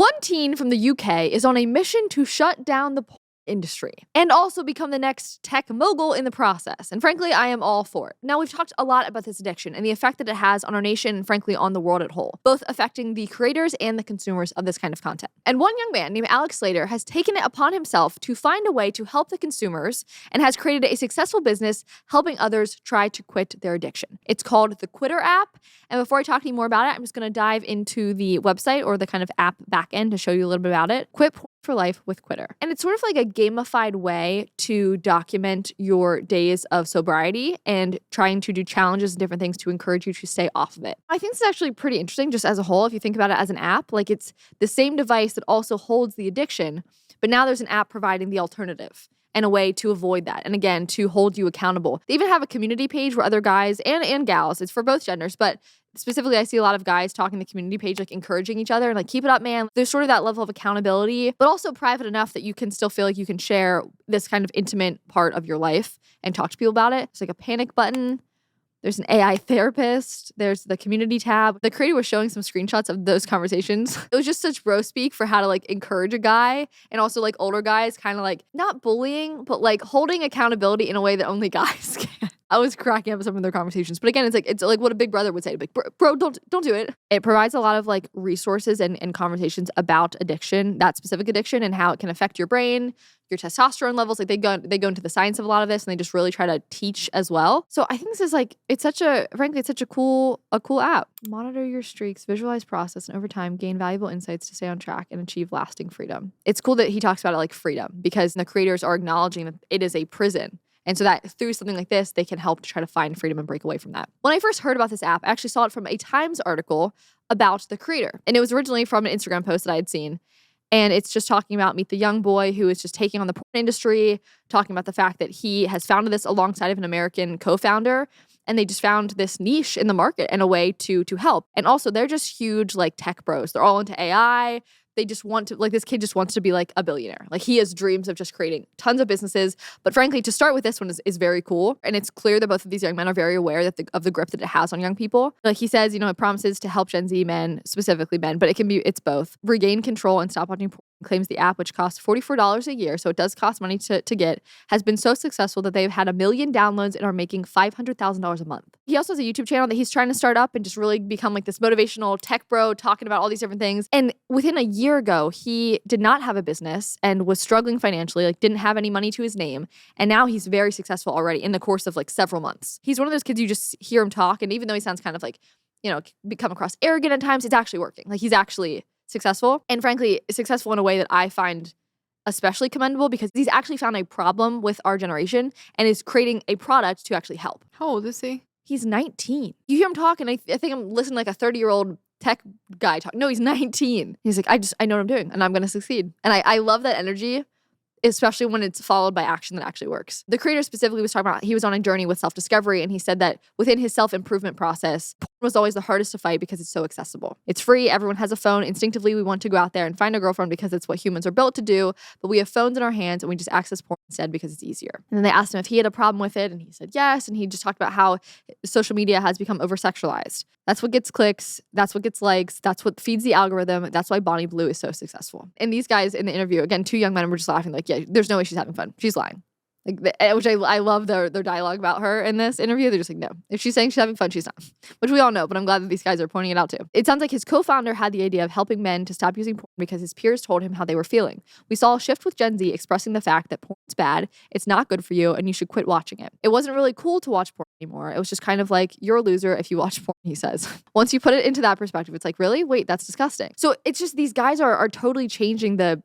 One teen from the UK is on a mission to shut down the porn industry and also become the next tech mogul in the process. And frankly, I am all for it. Now, we've talked a lot about this addiction and the effect that it has on our nation and frankly on the world at whole, both affecting the creators and the consumers of this kind of content. And one young man named Alex Slater has taken it upon himself to find a way to help the consumers and has created a successful business helping others try to quit their addiction. It's called the Quitter app. And before I talk to you more about it, I'm just going to dive into the website or the kind of app backend to show you a little bit about it. Quit porn for life with Quitter. And it's sort of like a gamified way to document your days of sobriety and trying to do challenges and different things to encourage you to stay off of it. I think this is actually pretty interesting just as a whole. If you think about it as an app, like it's the same device that also holds the addiction, but now there's an app providing the alternative and a way to avoid that. And again, to hold you accountable. They even have a community page where other guys and gals, it's for both genders, but specifically, I see a lot of guys talking the community page, like encouraging each other and like, keep it up, man. There's sort of that level of accountability, but also private enough that you can still feel like you can share this kind of intimate part of your life and talk to people about it. It's like a panic button. There's an AI therapist. There's the community tab. The creator was showing some screenshots of those conversations. It was just such bro speak for how to like encourage a guy and also like older guys kind of like not bullying, but like holding accountability in a way that only guys can. I was cracking up at some of their conversations. But again, it's like what a big brother would say. Like, bro, don't do it. It provides a lot of like resources and conversations about addiction, that specific addiction, and how it can affect your brain, your testosterone levels. Like they go into the science of a lot of this, and they just really try to teach as well. So I think this is like, it's such a cool app. Monitor your streaks, visualize process, and over time gain valuable insights to stay on track and achieve lasting freedom. It's cool that he talks about it like freedom because the creators are acknowledging that it is a prison. And so that through something like this, they can help to try to find freedom and break away from that. When I first heard about this app, I actually saw it from a Times article about the creator. And it was originally from an Instagram post that I had seen. And it's just talking about meet the young boy who is just taking on the porn industry, talking about the fact that he has founded this alongside of an American co-founder. And they just found this niche in the market and a way to help. And also, they're just huge like tech bros. They're all into AI. They just want to, like, this kid just wants to be like a billionaire. Like he has dreams of just creating tons of businesses. But frankly, to start with this one is very cool. And it's clear that both of these young men are very aware that of the grip that it has on young people. Like he says, it promises to help Gen Z men, specifically men, but it's both. Regain control and stop watching porn. Claims the app, which costs $44 a year, so it does cost money to get, has been so successful that they've had 1 million downloads and are making $500,000 a month. He also has a YouTube channel that he's trying to start up and just really become like this motivational tech bro talking about all these different things. And within a year ago, he did not have a business and was struggling financially, like didn't have any money to his name. And now he's very successful already in the course of like several months. He's one of those kids you just hear him talk, and even though he sounds kind of like, come across arrogant at times, it's actually working. Like he's actually successful, and frankly, successful in a way that I find especially commendable because he's actually found a problem with our generation and is creating a product to actually help. How old is he? He's 19. You hear him talk, and I think I'm listening like a 30-year-old tech guy talk. No, he's 19. He's like, I know what I'm doing, and I'm going to succeed. And I love that energy, especially when it's followed by action that actually works. The creator specifically was talking about he was on a journey with self-discovery, and he said that within his self-improvement process, porn was always the hardest to fight because it's so accessible. It's free. Everyone has a phone. Instinctively, we want to go out there and find a girlfriend because it's what humans are built to do, but we have phones in our hands and we just access porn instead because it's easier. And then they asked him if he had a problem with it, and he said yes, and he just talked about how social media has become over-sexualized. That's what gets clicks. That's what gets likes. That's what feeds the algorithm. That's why Bonnie Blue is so successful. And these guys in the interview, again, two young men were just laughing like, yeah, there's no way she's having fun. She's lying. Which I love their dialogue about her in this interview. They're just like, no, if she's saying she's having fun, she's not. Which we all know, but I'm glad that these guys are pointing it out too. It sounds like his co-founder had the idea of helping men to stop using porn because his peers told him how they were feeling. We saw a shift with Gen Z expressing the fact that porn's bad, it's not good for you, and you should quit watching it. It wasn't really cool to watch porn anymore. It was just kind of like, you're a loser if you watch porn, he says. Once you put it into that perspective, it's like, really? Wait, that's disgusting. So it's just these guys are totally changing the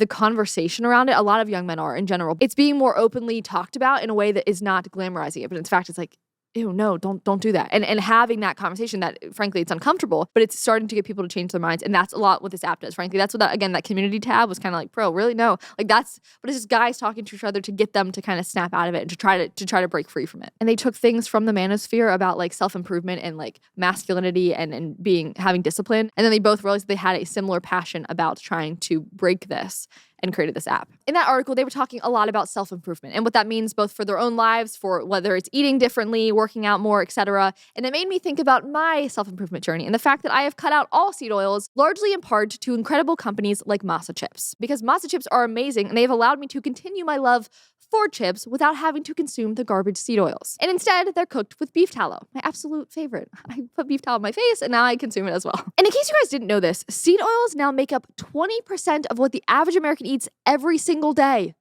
conversation around it. A lot of young men are in general. It's being more openly talked about in a way that is not glamorizing it, but in fact, it's like, ew, no, don't do that. And having that conversation that, frankly, it's uncomfortable, but it's starting to get people to change their minds. And that's a lot what this app does, frankly. That's what that community tab was kind of like, bro, really? No. Like but it's just guys talking to each other to get them to kind of snap out of it and to try to break free from it. And they took things from the manosphere about like self-improvement and like masculinity and having discipline. And then they both realized they had a similar passion about trying to break this and created this app. In that article, they were talking a lot about self-improvement and what that means both for their own lives, for whether it's eating differently, working out more, etc. And it made me think about my self-improvement journey and the fact that I have cut out all seed oils, largely in part to incredible companies like Masa Chips. Because Masa Chips are amazing and they have allowed me to continue my love for chips without having to consume the garbage seed oils. And instead, they're cooked with beef tallow, my absolute favorite. I put beef tallow on my face and now I consume it as well. And in case you guys didn't know this, seed oils now make up 20% of what the average American eats every single day.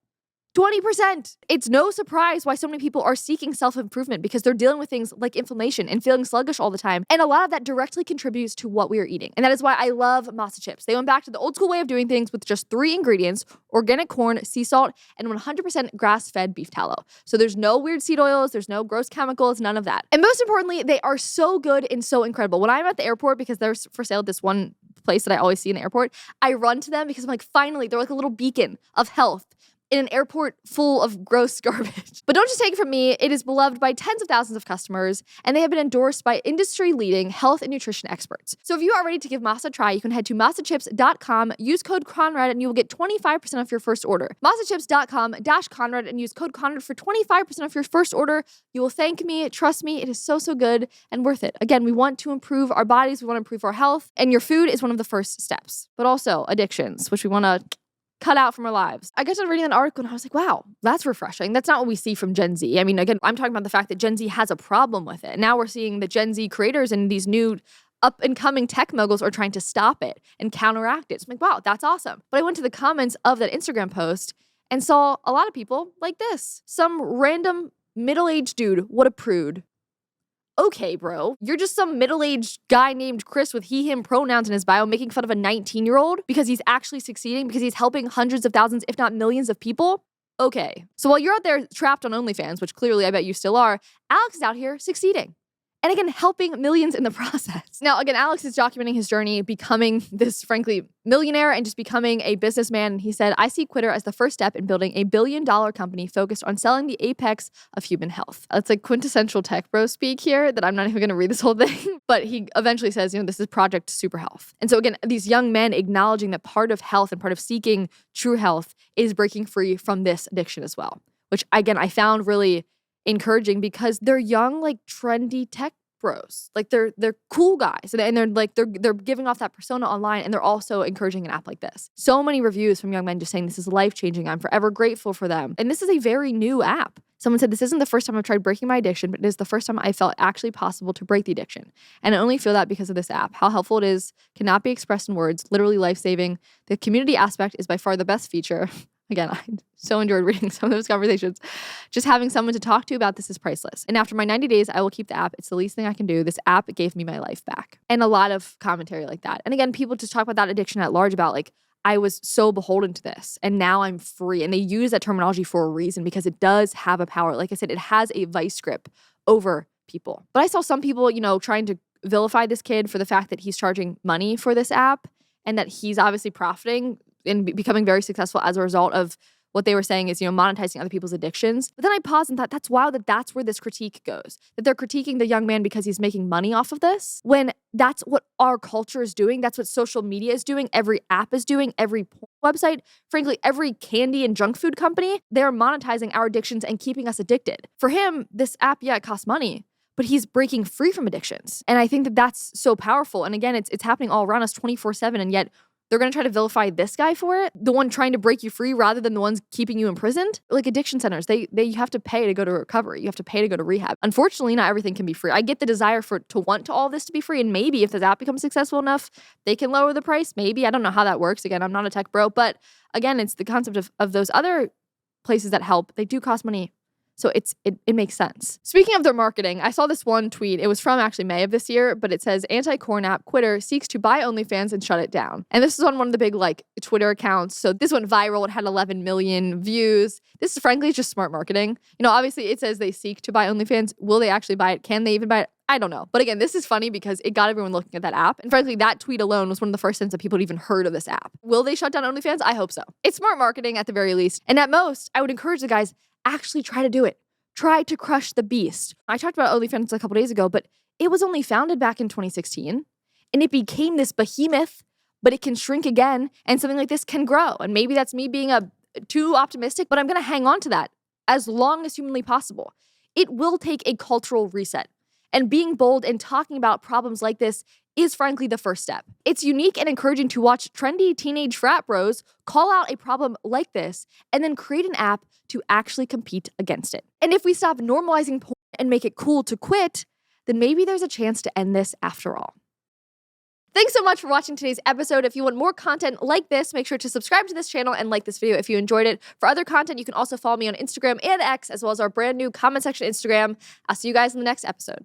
20%. It's no surprise why so many people are seeking self-improvement because they're dealing with things like inflammation and feeling sluggish all the time. And a lot of that directly contributes to what we are eating. And that is why I love Masa Chips. They went back to the old school way of doing things with just 3 ingredients: organic corn, sea salt, and 100% grass-fed beef tallow. So there's no weird seed oils, there's no gross chemicals, none of that. And most importantly, they are so good and so incredible. When I'm at the airport, because they're for sale at this one place that I always see in the airport, I run to them because I'm like, finally, they're like a little beacon of health in an airport full of gross garbage. But don't just take it from me, it is beloved by tens of thousands of customers, and they have been endorsed by industry-leading health and nutrition experts. So if you are ready to give Masa a try, you can head to masachips.com, use code Conrad, and you will get 25% off your first order. masachips.com-Conrad and use code Conrad for 25% off your first order. You will thank me, trust me, it is so, so good and worth it. Again, we want to improve our bodies, we want to improve our health, and your food is one of the first steps. But also addictions, which we want to cut out from our lives. I got to reading an article and I was like, wow, that's refreshing. That's not what we see from Gen Z. I mean, again, I'm talking about the fact that Gen Z has a problem with it. Now we're seeing the Gen Z creators and these new up and coming tech moguls are trying to stop it and counteract it. So I'm like, wow, that's awesome. But I went to the comments of that Instagram post and saw a lot of people like this. Some random middle-aged dude, what a prude. Okay, bro, you're just some middle-aged guy named Chris with he, him pronouns in his bio making fun of a 19-year-old because he's actually succeeding, because he's helping hundreds of thousands, if not millions of people? Okay. So while you're out there trapped on OnlyFans, which clearly I bet you still are, Alex is out here succeeding. And again, helping millions in the process. Now, again, Alex is documenting his journey becoming this, frankly, millionaire and just becoming a businessman. And he said, I see Quitter as the first step in building a billion-dollar company focused on selling the apex of human health. That's like quintessential tech bro speak here that I'm not even going to read this whole thing. But he eventually says, this is Project Super Health. And so again, these young men acknowledging that part of health and part of seeking true health is breaking free from this addiction as well, which again, I found really encouraging because they're young, like trendy tech bros. Like they're cool guys and they're giving off that persona online, and they're also encouraging an app like this. So many reviews from young men just saying this is life-changing. I'm forever grateful for them. And this is a very new app. Someone said, this isn't the first time I've tried breaking my addiction, but it is the first time I felt actually possible to break the addiction. And I only feel that because of this app. How helpful it is cannot be expressed in words, literally life-saving. The community aspect is by far the best feature. Again, I so enjoyed reading some of those conversations. Just having someone to talk to about this is priceless. And after my 90 days, I will keep the app. It's the least thing I can do. This app gave me my life back. And a lot of commentary like that. And again, people just talk about that addiction at large about like, I was so beholden to this and now I'm free. And they use that terminology for a reason because it does have a power. Like I said, it has a vice grip over people. But I saw some people, trying to vilify this kid for the fact that he's charging money for this app and that he's obviously profiting and becoming very successful as a result of what they were saying is, monetizing other people's addictions. But then I paused and thought, that's wild that that's where this critique goes. That they're critiquing the young man because he's making money off of this, when that's what our culture is doing. That's what social media is doing. Every app is doing. Every website, frankly, every candy and junk food company, they're monetizing our addictions and keeping us addicted. For him, this app, it costs money, but he's breaking free from addictions. And I think that that's so powerful. And again, it's happening all around us 24/7, and yet they're going to try to vilify this guy for it, the one trying to break you free rather than the ones keeping you imprisoned. Like addiction centers, you have to pay to go to recovery. You have to pay to go to rehab. Unfortunately, not everything can be free. I get the desire to want all this to be free, and maybe if this app becomes successful enough, they can lower the price. Maybe. I don't know how that works. Again, I'm not a tech bro, but again, it's the concept of those other places that help. They do cost money. So it makes sense. Speaking of their marketing, I saw this one tweet. It was from actually May of this year, but it says, anti-corn app Quitter seeks to buy OnlyFans and shut it down. And this is on one of the big Twitter accounts. So this went viral. It had 11 million views. This is frankly just smart marketing. Obviously it says they seek to buy OnlyFans. Will they actually buy it? Can they even buy it? I don't know. But again, this is funny because it got everyone looking at that app. And frankly, that tweet alone was one of the first times that people had even heard of this app. Will they shut down OnlyFans? I hope so. It's smart marketing at the very least. And at most, I would encourage the guys, actually try to do it. Try to crush the beast. I talked about OnlyFans a couple days ago, but it was only founded back in 2016. And it became this behemoth but it can shrink again, and something like this can grow. And maybe that's me being too optimistic, but I'm going to hang on to that as long as humanly possible. It will take a cultural reset. And being bold and talking about problems like this is frankly the first step. It's unique and encouraging to watch trendy teenage frat bros call out a problem like this and then create an app to actually compete against it. And if we stop normalizing porn and make it cool to quit, then maybe there's a chance to end this after all. Thanks so much for watching today's episode. If you want more content like this, make sure to subscribe to this channel and like this video if you enjoyed it. For other content, you can also follow me on Instagram and X, as well as our brand new comment section Instagram. I'll see you guys in the next episode.